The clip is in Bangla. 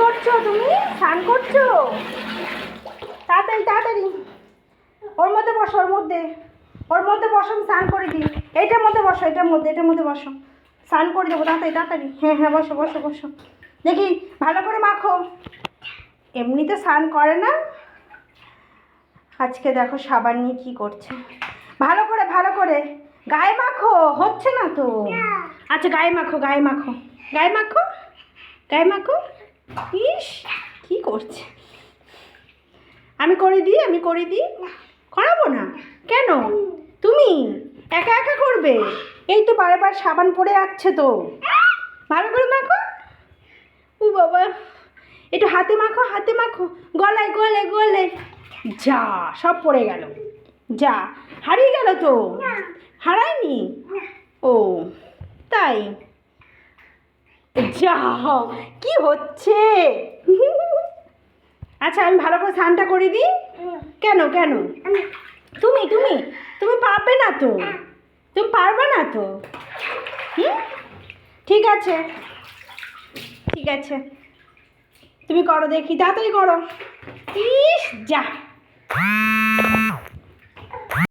করছো তুমি? স্নান করছো? তাড়াতাড়ি তাড়াতাড়ি ওর মধ্যে বসো, ওর মধ্যে বসো, আমি স্নান করে দিই। এইটার মধ্যে বসো, এটার মধ্যে বসো, স্নান করে দেবো। তাড়াতাড়ি তাড়াতাড়ি, হ্যাঁ হ্যাঁ, বসো বসো বসো। দেখি ভালো করে মাখো। এমনিতে স্নান করে না, আজকে দেখো সাবান নিয়ে কী করছে। ভালো করে গায়ে মাখো, হচ্ছে না তো। আচ্ছা গায়ে মাখো, গায়ে মাখো, গায়ে মাখো, গায়ে মাখো। ইস কী করছে। আমি করে দিই। করাবো না কেন? তুমি একা একা করবে? এই তো বারবার সাবান পড়ে যাচ্ছে তো। ভালো করে মাখো। ও বাবা, একটু হাতে মাখো, গলায় গলে। যা, সব পড়ে গেল। যা, হারিয়ে গেল তো? হারায়নি? ও তাই? যা, কি হচ্ছে? আচ্ছা আমি ভালো করে স্নানটা করে দিই। কেন? তুমি পারবে না তো, তুমি পারবে না তো। ঠিক আছে তুমি করো, দেখি তাড়াতাড়ি করো। ইস যা।